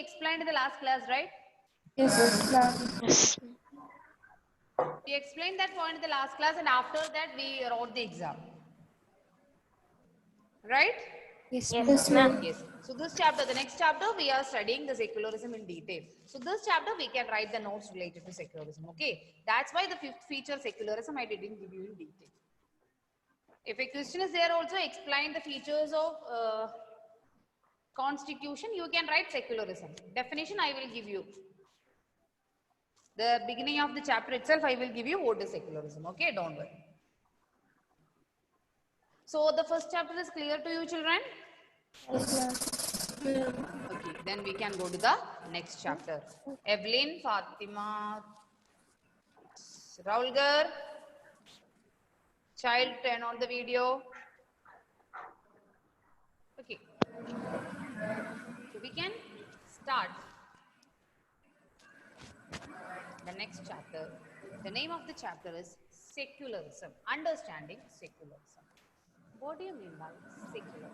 explained in the last class, right? Yes, ma'am. Yes. We explained that point in the last class, and after that we wrote the exam. Right? Yes, Yes, ma'am. ma'am. Yes. So this chapter, the next chapter, we are studying the secularism in detail. So this chapter, we can write the notes related to secularism. Okay. That's why the fifth feature, secularism, I didn't give you in detail. If a question is there, also explain the features of constitution, you can write secularism. Definition, I will give you. The beginning of the chapter itself, I will give you what is secularism. Okay, don't worry. So the first chapter is clear to you, children? Yes, ma'am. Okay, then we can go to the next chapter. Evelyn, Fatima, Raulgar, child, turn on the video. Okay, so we can start the next chapter. The name of the chapter is secularism, understanding secularism. What do you mean by secularism?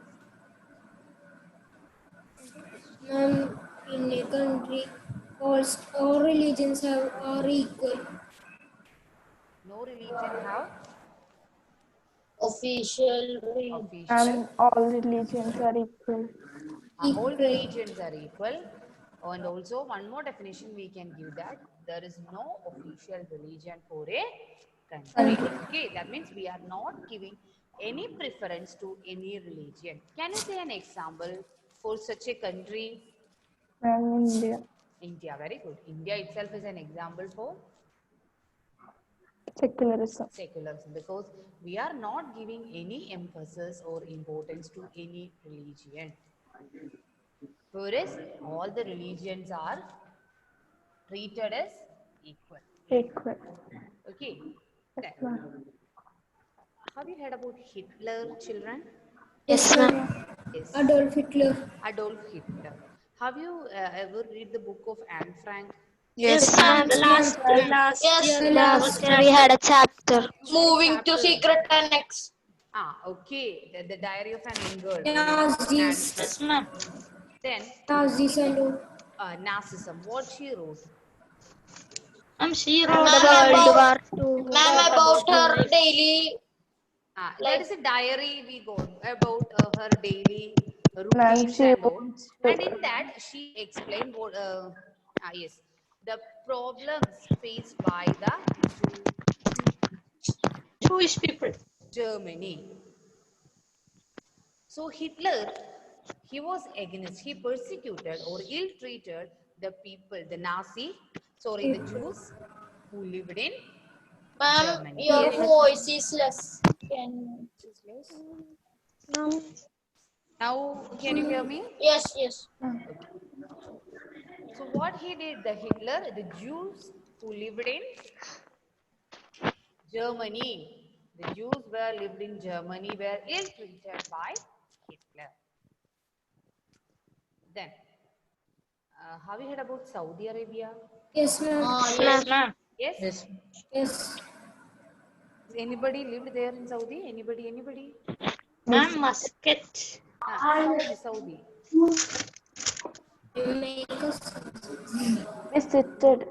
Ma'am, in a country, all religions are equal. No religion have Official. official. All religions are equal. All religions are equal. And also one more definition we can give that there is no official religion for a country. Okay, that means we are not giving any preference to any religion. Can you say an example for such a country? And India, India, very good. India itself is an example for secularism. secularism because we are not giving any emphasis or importance to any religion. Whereas all the religions are treated as equal. Equal. Okay. Yes, Then, ma'am. have you heard about Hitler, children? Yes, ma'am. Yes. Adolf Hitler. Adolf Hitler. Have you ever read the book of Anne Frank? Yes, ma'am. The last Yes, the last last we had a chapter. moving to Chapter. secret annex. Okay. The Diary of an Young Girl. Nazis. Yes, ma'am. Then, Nazis and all. Nazism. What she wrote? She The wrote World War II. ma'am about her daily. There is a diary we got about her daily Ma'am, routines she and all. wants And in that, she explained what, yes, the problems faced by the Jewish people. Germany. So Hitler, he was against, he persecuted or ill-treated the people, the the Jews who lived in Ma'am, Germany. your Yes. voice is less. Can... Now, can you hear me? Yes, yes. So what he did, the Hitler, the Jews who lived in Germany, the Jews were lived in Germany were ill-treated by Hitler. Then, have you heard about Saudi Arabia? Yes, ma'am. Yes, ma'am. Yes? Yes. Anybody lived there in Saudi? Anybody? Ma'am, Muscat. Saudi. Make us. visited.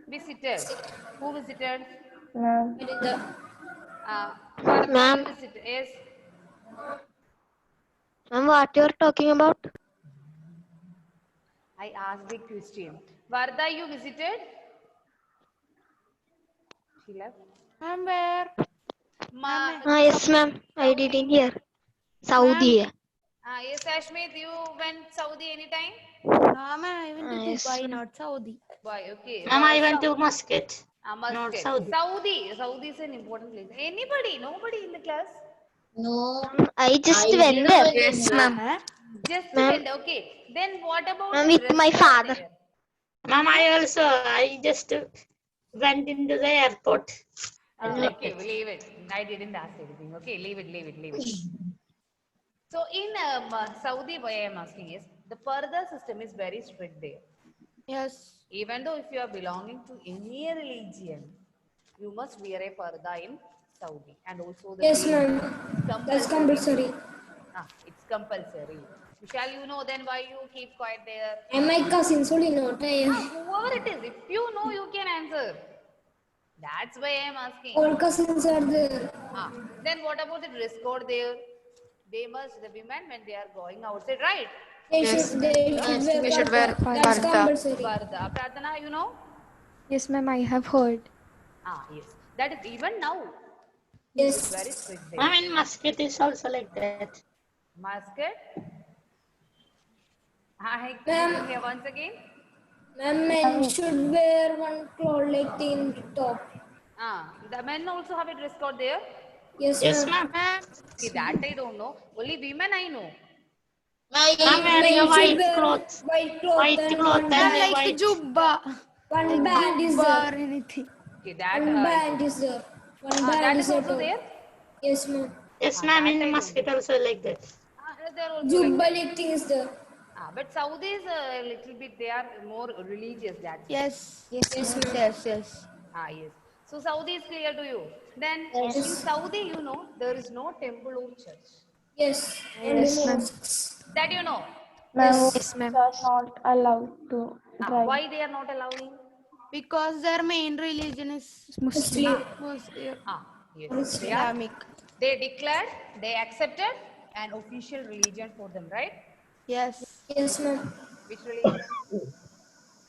Visited. Who visited? Ma'am, Varda, Ma'am. you visited. Yes. Ma'am, what you are talking about? I asked the question. Varda, you visited? She left. Ma'am, where? Yes, ma'am. I didn't hear. Saudi. Yes, Ashmit, you went Saudi anytime? Ma'am, I went to Yes, Dubai, ma'am. not Saudi. Why? Okay. Ma'am, I went to Muscat. Muscat. Not Saudi. Saudi is an important place. Anybody? Nobody in the class? No. I just went there. Yes, ma'am. Just Ma'am. went. Okay. Then what about Ma'am, the with my restaurant father. there? Ma'am, I just went into the airport. Okay, leave it. I didn't ask anything. Okay, leave it. So in Saudi, why I am asking is the parda system is very strict there. Yes. Even though if you are belonging to any religion, you must wear a parda in Saudi. And also the Yes, veil ma'am. That's compulsory. It's compulsory. Vishal, you know, then why you keep quiet there? And my cousins only not I am. Whoever it is, if you know, you can answer. That's why I am asking. All cousins are there. Then what about the dress code there? The women, when they are going outside, right? They should wear parda. That's compulsory. Varda. Pradhana, you know? Yes, ma'am, I have heard. Yes. That is even now. Yes. Very strict there. Ma'am, in Muscat is also like that. Musket. Hi, Ma'am. here once again. Ma'am, men should wear one cloth like thin top. The men also have a dress code there. Yes, Yes, ma'am. ma'am. See, that I don't know. Only women I know. I'm wearing Men a should white wear cloth. white cloth White and cloth one and band. a Like white. jubba. One band is Jubba or there. anything. Okay, that One band is there. One that band is is there. also there. Yes, ma'am. Yes, ma'am, that I in don't Muscat also like that. They are also like Jubba that. like thing is there. But Saudi is a little bit. They are more religious. That's it. Yes. Yes, ma'am. Yes. Yes. So Saudi is clear to you. Then Yes. in Saudi, you know, there is no temple or church. Yes. Yes, Only ma'am. mosques. That you know. Ma'am, Yes, women are not allowed to drive. Why they are not allowing? Because their main religion is Muslim. Muslim. Yes. They are. Islamic. They declared. They accepted an official religion for them, right? Yes. Yes, ma'am. Which religion?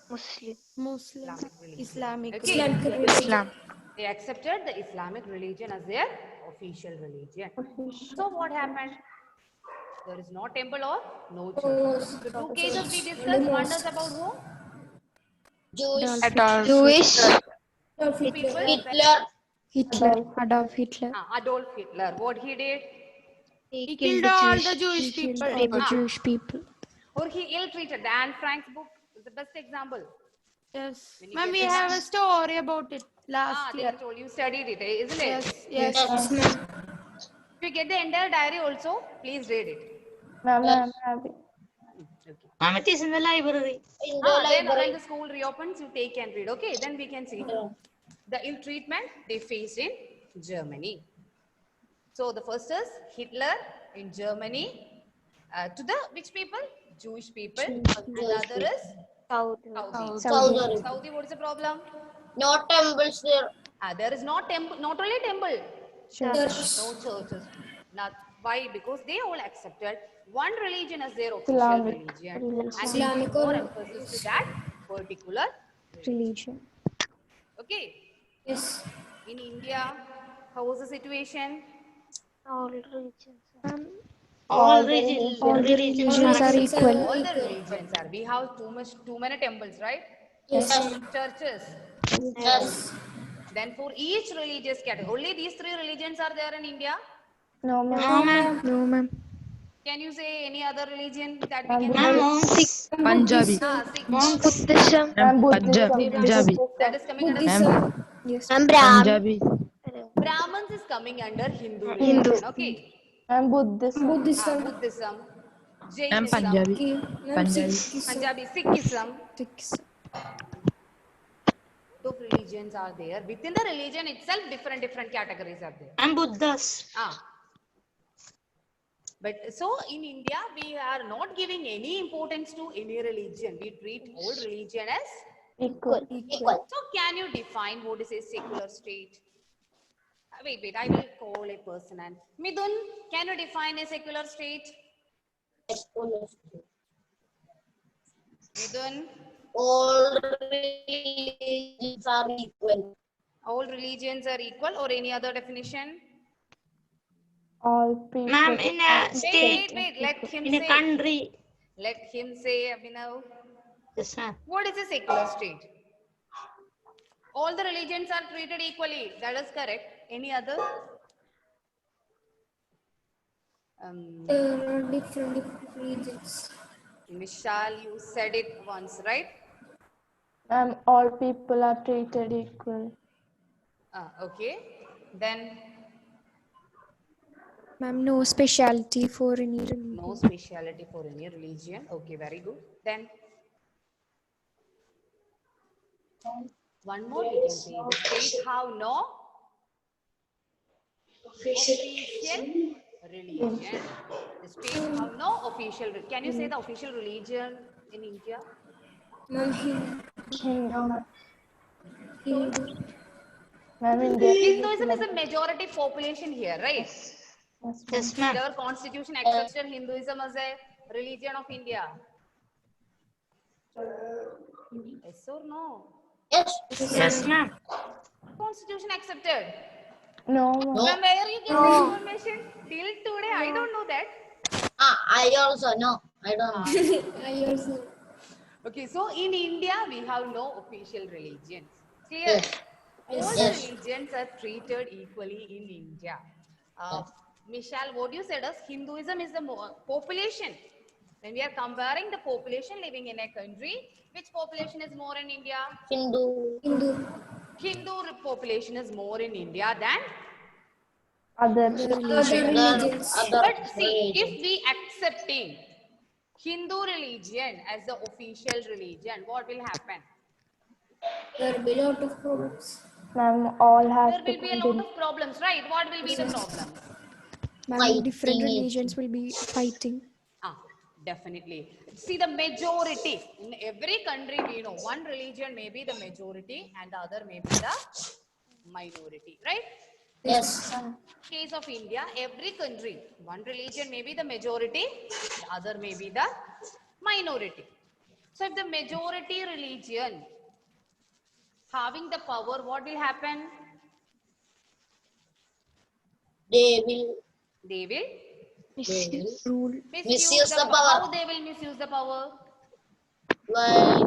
Muslim. Muslim. Islamic religion. Islamic. Okay. Islamic religion. They accepted the Islamic religion as their official religion. So what happened? There is no temple or no church. The two cases we discussed. One is about who? Jewish. Adolf People. Hitler. Adolf Hitler. Adolf Hitler. What he did? He killed all the Jewish He killed people. all the Jewish people. Or he ill-treated. Anne Frank's book is the best example. Yes. When you Ma'am, get we this- have a story about it last They year. told you studied it, isn't it? Yes. Yes, ma'am. If you get the entire diary also, please read it. Ma'am, I'm having. Okay. Ma'am, it is in the library. Then when the school reopens, you take and read. Okay, then we can see the ill treatment they faced in Germany. So the first is Hitler in Germany to the which people? Jewish people. Another is Saudi. Saudi, what is the problem? No temples there. There is no temple, not only temple, Church. no churches. Not why? Because they all accepted one religion as their official Islamic religion, religion. and they give Islamic more or- emphasis to that particular. Religion. Okay. Yes. In India, how was the situation? All religions. All religions Religions are equal. All the religions are. We have too many temples, right? Yes. Churches. Yes. Then for each religious category, only these three religions are there in India. No, ma'am. No, ma'am. Can you say any other religion that we can? Ma'am, monks. Punjabi. Sikh. Buddhism. Ma'am, Punjabi. Punjabi. That is coming under Buddhism. Yes. And Brahmin. Punjabi. Brahmins is coming under Hindu religion. Okay. Ma'am, Buddhism. Buddhism. Buddhism. I'm Jainism. Punjabi. Ma'am, Punjabi. Sikhism. Punjabi. Sikhism. Sikhism. Two religions are there. Within the religion itself, different categories are there. And Buddhas. But so in India, we are not giving any importance to any religion. We treat all religion as. Equal. So can you define what is a secular state? Wait, I will call a person and Midun, can you define a secular state? Midun, All religions are equal. all religions are equal or any other definition? All people. Ma'am, in a state, Wait, let him in a say. country. Let him say, Abhinav. Yes, ma'am. What is a secular state? All the religions are treated equally. That is correct. Any other? There are different religions. Vishal, you said it once, right? Ma'am, all people are treated equal. Okay. Then Ma'am, no specialty for any religion. no speciality for any religion. Okay, very good. Then one more we can say the state have no official religion. The state have no official. Can you say the official religion in India? Ma'am, Hindu. Hindu. Ma'am, India is Hinduism is a majority population here, right? Yes, ma'am. Our constitution accepted Hinduism as a religion of India. Yes or no? Yes. Yes, ma'am. Constitution accepted. no. From where you get the information? Till today, I don't know that. I also know. I don't know. I also. Okay, so in India, we have no official religions. Clear? Yes. All Yes. religions are treated equally in India. Michelle, what you said is Hinduism is the population. When we are comparing the population living in a country, which population is more in India? Hindu. Hindu. Hindu population is more in India than. Other Other religions. But see, if we accepting Hindu religion as the official religion, what will happen? There will be a lot of problems. ma'am, all There have to will be a lot continue. of problems, right? What will be the problem? Ma'am, different Fighting. religions will be fighting. Definitely. See, the majority in every country, we know one religion may be the majority and the other may be the minority, right? Yes. Case of India, every country, one religion may be the majority, the other may be the minority. So if the majority religion having the power, what will happen? They will They will Rule. misuse the How power. they will misuse the power? By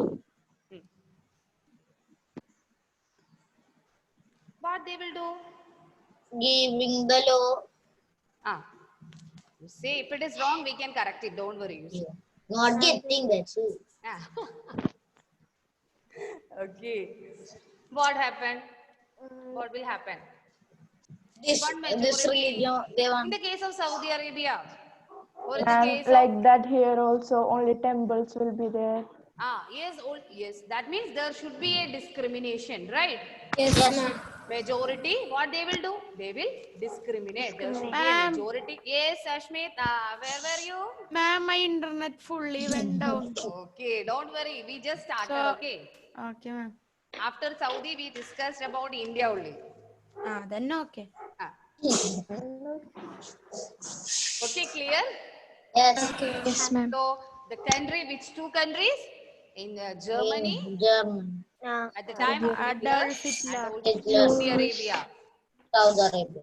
What they will do? giving the law. You say if it is wrong, we can correct it. Don't worry. You see. Not getting that. Okay. What happened? What will happen? This religion, they In want. the case of Saudi Arabia, or in the And case like of that here also, only temples will be there. yes, that means there should be a discrimination, right? Yes, ma'am. Majority, what they will do? They will discriminate. There should be a Ma'am. majority. Yes, Ashmit, where were you? Ma'am, my internet fully went down. Okay, don't worry. We just started, So- okay? Okay, ma'am. After Saudi, we discussed about India only. Then okay. Ah. Okay, clear? Yes. Yes, ma'am. So, the country, which two countries? In Germany, In German. at the time of Hitler, Adolf and Hitler. also Hitler. Saudi Arabia. Saudi Arabia.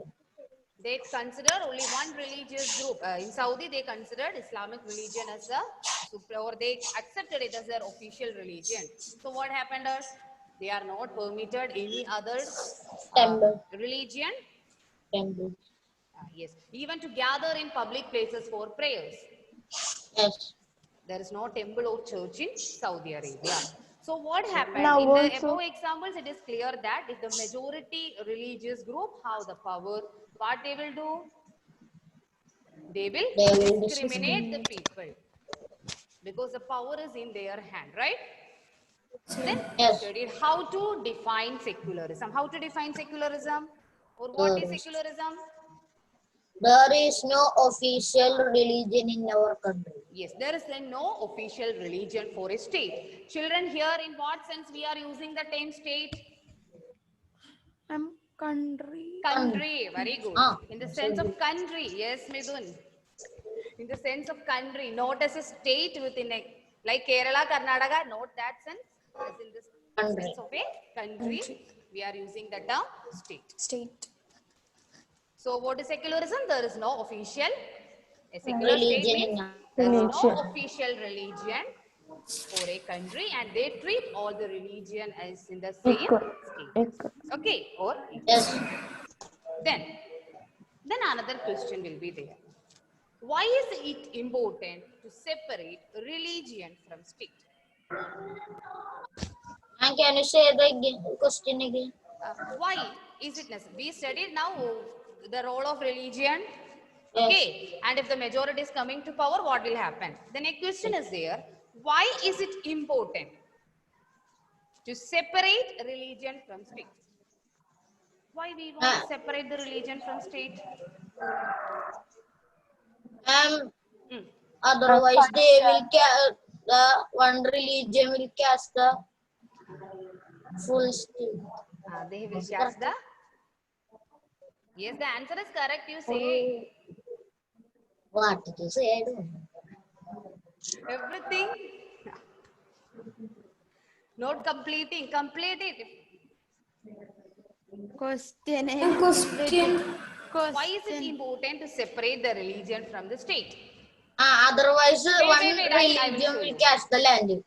They consider only one religious group. In Saudi, they considered Islamic religion as a or they accepted it as their official religion. So what happened is they are not permitted any other Temple. religion. Temple. Yes, even to gather in public places for prayers. Yes. There is no temple or church in Saudi Arabia. So what happened? Now In the also- above examples, it is clear that if the majority religious group have the power, what they will do? They will They will discriminate the people because the power is in their hand, right? Then Yes. studied how to define secularism. How to define secularism? Or what is secularism? There is no official religion in our country. Yes, there is no official religion for a state. Children, here in what sense we are using the term state? Country. Country, very good. Ah. In the sense of country, yes, Midun. In the sense of country, not as a state within a, like Kerala, Karnataka, not that sense. As in this Country. sense of a country, we are using the term state. State. So what is secularism? There is no official. A secular Religion state means in there is no Religion. official religion for a country and they treat all the religion as in the same Equal. state. Equal. Okay, or Yes. then another question will be there. Why is it important to separate religion from state? And can you say the question again? Why is it necessary? We studied now the role of religion. Yes. Okay, and if the majority is coming to power, what will happen? The next question is there. Why is it important to separate religion from state? Why we want to separate the religion from state? Hmm. Otherwise the one religion will catch the full state. They will catch the. Yes, the answer is correct. You say What did you say? I don't know. everything. Not completing. Complete it. Question. Question. Why is it important to separate the religion from the state? Otherwise, one wait, I will religion show will you. catch the land.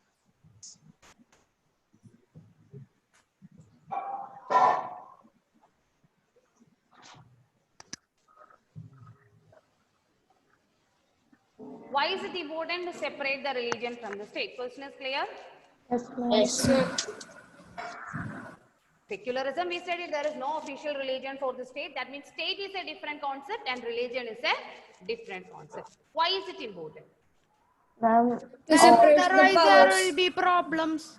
Why is it important to separate the religion from the state? Question is clear? Yes, ma'am. Yes. Secularism, we said it, there is no official religion for the state. That means state is a different concept and religion is a different concept. Why is it important? Ma'am, To separate the Otherwise, there powers. will be problems.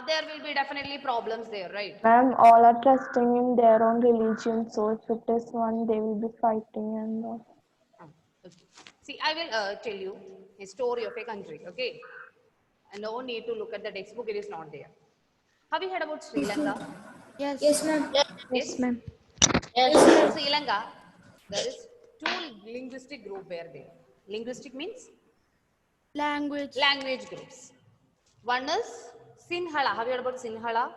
There will be definitely problems there, right? ma'am, all are trusting in their own religion. So if it is one, they will be fighting and all. Okay. See, I will tell you a story of a country, okay? And no need to look at the textbook, it is not there. Have you heard about Sri Lanka? Yes. Yes, ma'am. Yes, ma'am. Yes. In Sri Lanka, there is two linguistic group were there. Linguistic means Language. language groups. One is Sinhala. Have you heard about Sinhala?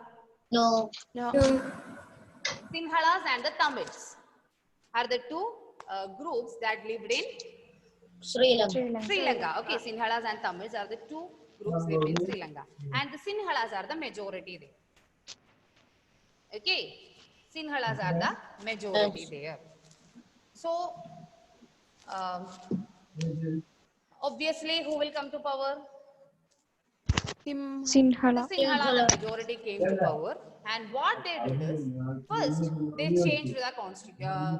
No. No. Sinhalas and the Tamils are the two groups that lived in Sri Lanka. Sri Lanka. Okay, Sinhalas and Tamils are the two groups lived in Sri Lanka. And the Sinhalas are the majority there. Okay, Sinhalas are the majority there. So, obviously, who will come to power? Sinhala. The Sinhala, the majority came to power. And what they did is, first, they changed the constitution.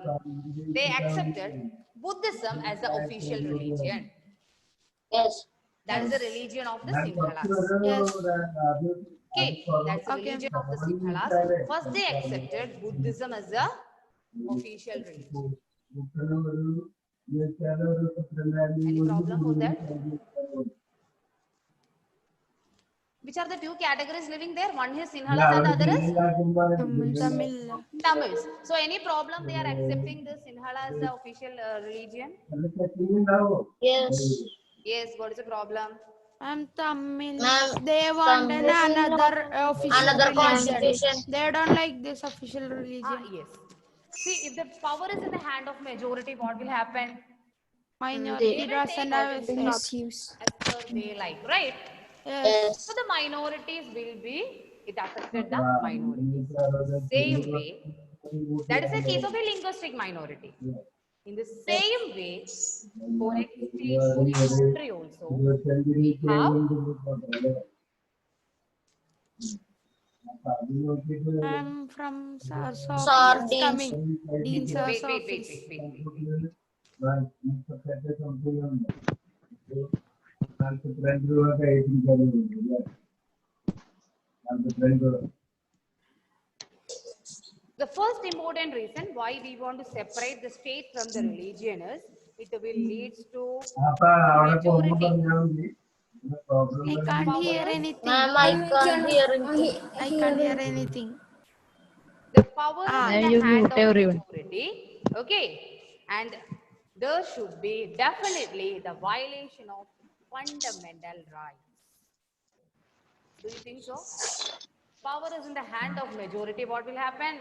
They accepted Buddhism as the official religion. Yes. That is the religion of the Sinhalas. Yes. Okay, that's the religion of the Sinhalas. First, they accepted Buddhism as the official religion. Any problem with that? Which are the two categories living there? One is Sinhalas and the other is Tamil. Tamils. So, any problem they are accepting the Sinhala as the official religion? Yes. Yes, what is the problem? Tamil. Ma'am, They want another official Another religion. constitution. They don't like this official religion. Yes. See, if the power is in the hand of majority, what will happen? Minority They will doesn't take have a everything say. Misuse. as per they like, right? Yes. Yes. So the minorities will be, it affected the minorities. Same way, that is a case of a linguistic minority. In the same way, for a state, for a country also, we have I'm from Sars office. Sardines. Coming. Dean Sars wait. office. The first important reason why we want to separate the state from the religion is it will lead to majority. I can't hear anything. Ma'am, I can't hear anything. I can't hear anything. The power is in the hand of majority. Okay. And there should be definitely the violation of fundamental rights. Do you think so? Power is in the hand of majority. What will happen?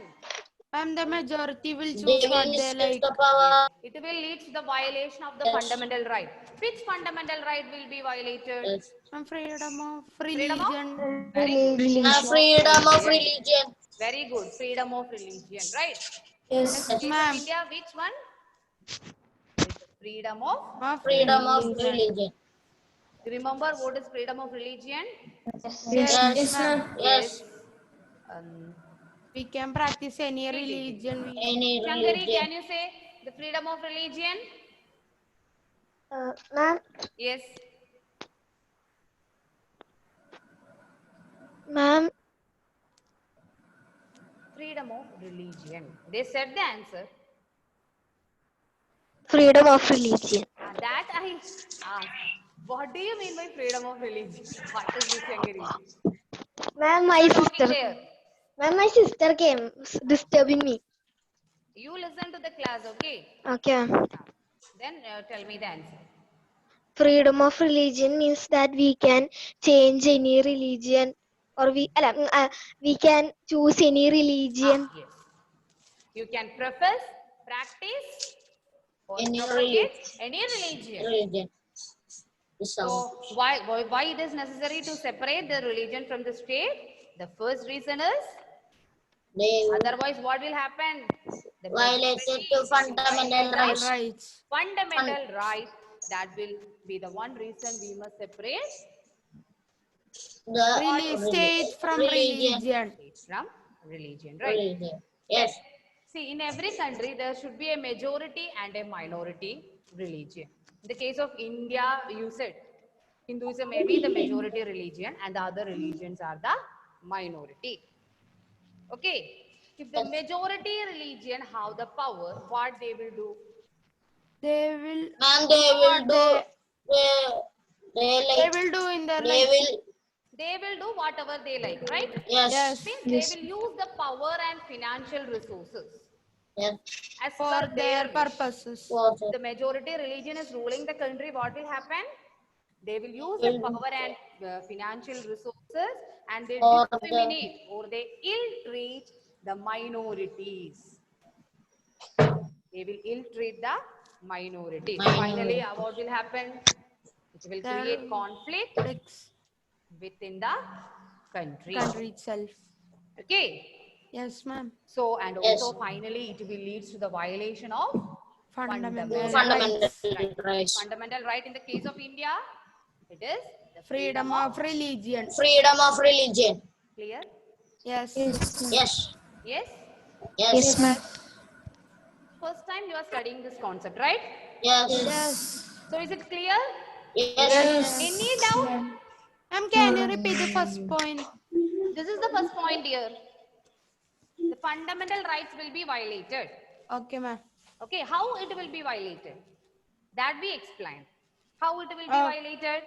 The majority will They choose will what they misuse like. the power. It will lead to the violation of the fundamental right. Which fundamental right will be violated? Yes. Freedom of Freedom of? religion. Very good. Freedom of religion. Very good. Freedom of religion, right? Yes. In Ma'am. India, which one? Freedom of? Freedom of religion. Remember what is freedom of religion? Yes, ma'am. Yes. We can practice any religion. Any Shankari, religion. can you say the freedom of religion? Ma'am, Yes. ma'am, Freedom of religion. They said the answer. freedom of religion. That I ask, what do you mean by freedom of religion? What is this, Shankari? Ma'am, Talking there. my sister came disturbing me. You listen to the class, okay? Okay, ma'am. Then tell me the answer. Freedom of religion means that we can change any religion, or we can choose any religion. Yes. You can profess, practice, or Any propagate any religion. religion. So why it is necessary to separate the religion from the state? The first reason is, They otherwise what will happen? The violated majority to will fundamental violate the rights. Rights. fundamental right. That will be the one reason we must separate The State from religion. state from religion, right? religion. Yes. See, in every country, there should be a majority and a minority religion. In the case of India, you said Hinduism may be the majority religion and the other religions are the minority. Okay. If the majority religion have the power, what they will do? They will. And they will do. They They like. will do in their They life. will. They will do whatever they like, right? Yes. Means Yes. they will use the power and financial resources Yes. as For per their wish. purposes. Was The majority religion is ruling the country, what will happen? They will use the power and financial resources and they Or the- discriminate or they ill-treat the minorities. They will ill-treat the minorities. Finally, what will happen? It will There create conflict Conflicts. within the country. Country itself. Okay. Yes, ma'am. So, and Yes. also finally, it will lead to the violation of Fundamental fundamental rights. rights. fundamental right. In the case of India, it is the Freedom of religion. Freedom of religion. clear. Yes. Yes. Yes. Yes. Yes, ma'am. First time you are studying this concept, right? Yes. Yes. So is it clear? Yes. Any doubt? Ma'am, can you repeat the first point? This is the first point here. The fundamental rights will be violated. Okay, ma'am. Okay, how it will be violated? That we explained. How it will be Oh. violated?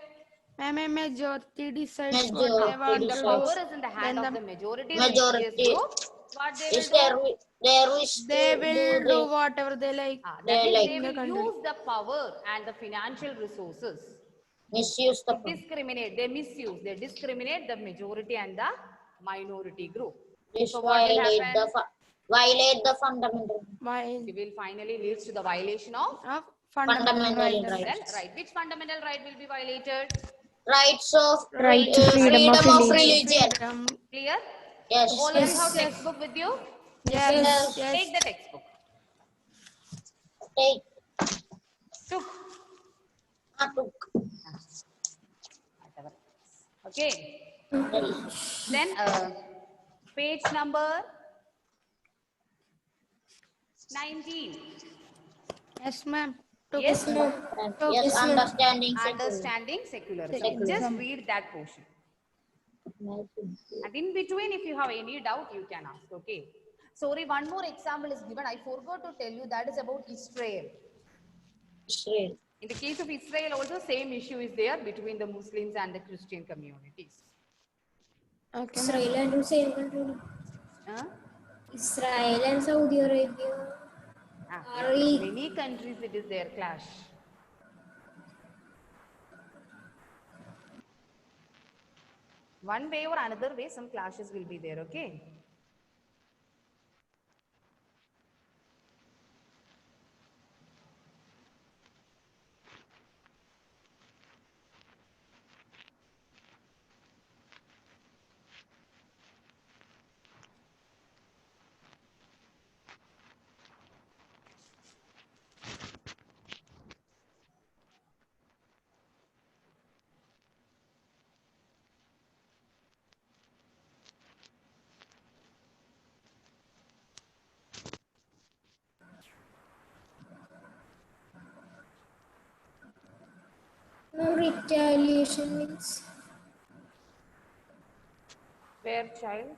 Ma'am, a majority decides what Majority they want The to power do. is in the hand Then of the- the majority Majority. religious group. What they Is will do? there wish They to will do do whatever they like. That They means like they in the will country. use the power and the financial resources. misuse the Discriminate, they misuse, they discriminate the majority and the minority group. this So what will violate happen? violate the fundamental While It will finally lead to the violation of of fundamental Fundamental rights. rights. right. Which fundamental right will be violated? rights of Right to freedom of religion. Freedom. Clear? Yes. All of you have textbook with you? Yes. Yes. Take the textbook. Take Took. took. Whatever. Okay. Then page number 19. Yes, ma'am. Took. Yes. Yes, understanding Understanding secularism. Just read that portion. And in between, if you have any doubt, you can ask. Okay. Sorry, one more example is given. I forgot to tell you that is about Israel. Israel. In the case of Israel, also same issue is there between the Muslims and the Christian communities. Okay, ma'am. Israel and same country. Huh? Israel and Saudi Arabia. Are we- Many countries it is their clash. One way or another way, some clashes will be there. Okay. No retaliation means Where child?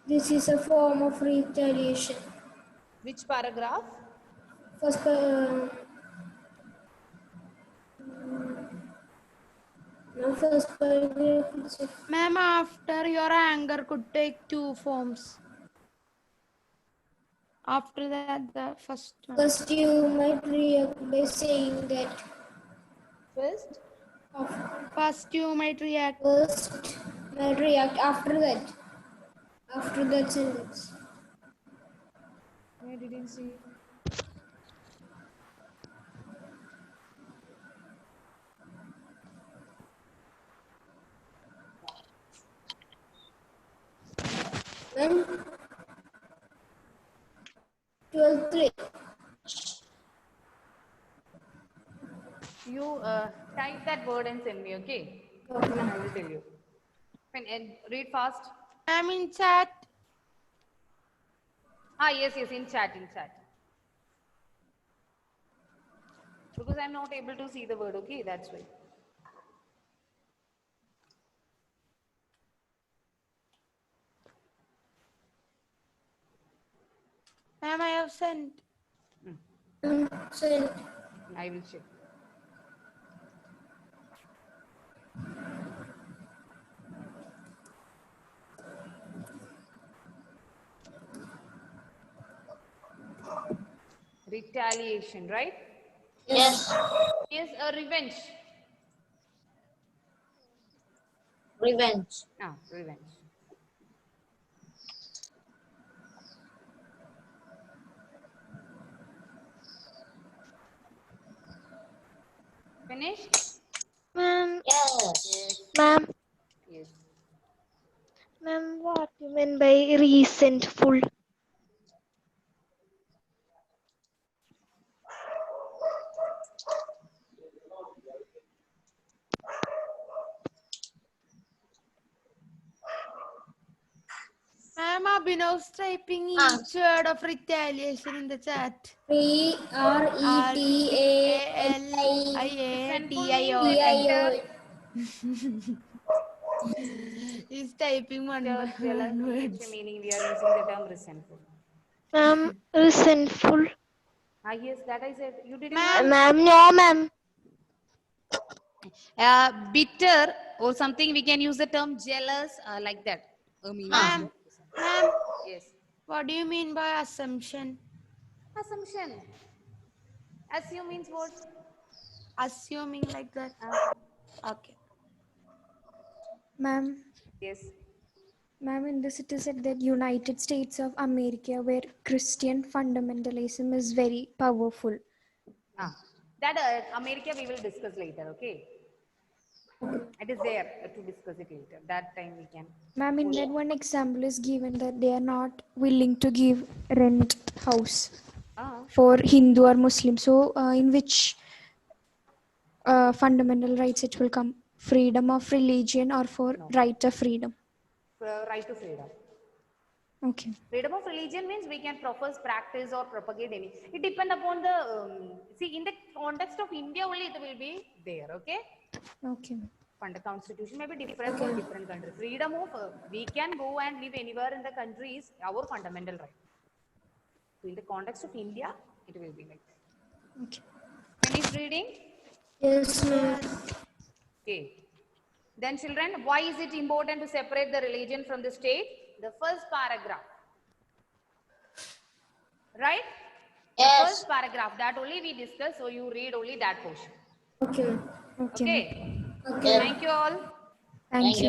this is a form of retaliation. Which paragraph? First, no, first paragraph. Ma'am, after your anger could take two forms. After that, the first one. First, you might react by saying that. First, First, you might react. First, might react after that. After that sentence. I didn't see. Then 12:3. You type that word and send me, okay? Okay. Then I will tell you. Fine, and read fast. I'm in chat. Ah, yes, in chat. Because I'm not able to see the word, okay? That's why. Ma'am, I have sent. Send. I will check. Retaliation, right? Yes. Yes, a revenge. Revenge. Ah, revenge. Finished? Ma'am, Yes. ma'am, Yes. ma'am, what you mean by resentful? Ma'am, Abhinav's typing each word of retaliation in the chat. RETALIATIO. He's typing one Jealous, one in words. future meaning we are using the term resentful. Ma'am, resentful. Ah, yes, that I said. You didn't Ma'am. know? Ma'am, no, ma'am. Bitter or something, we can use the term jealous like that. Ma'am, ma'am, Yes. what do you mean by assumption? Assumption. Assume means what? Assuming like that. Okay. Ma'am, Yes. ma'am, in this it is said that United States of America, where Christian fundamentalism is very powerful. That America we will discuss later, okay? It is there to discuss it later. That time we can. Ma'am, in that one example is given that they are not willing to give rent house for Hindu or Muslim. So, in which fundamental rights it will come? Freedom of religion or for right of freedom? Right to freedom. Okay. Freedom of religion means we can profess, practice or propagate any. It depends upon the, see in the context of India only it will be there, okay? Okay. And the constitution may be different for different countries. Freedom of, we can go and live anywhere in the country is our fundamental right. So in the context of India, it will be like that. Okay. Finish reading? Yes, ma'am. Okay. Then children, why is it important to separate the religion from the state? The first paragraph. Right? The Yes. first paragraph, that only we discussed, so you read only that portion. Okay. Okay. Okay? Okay. Thank you all. Thank you.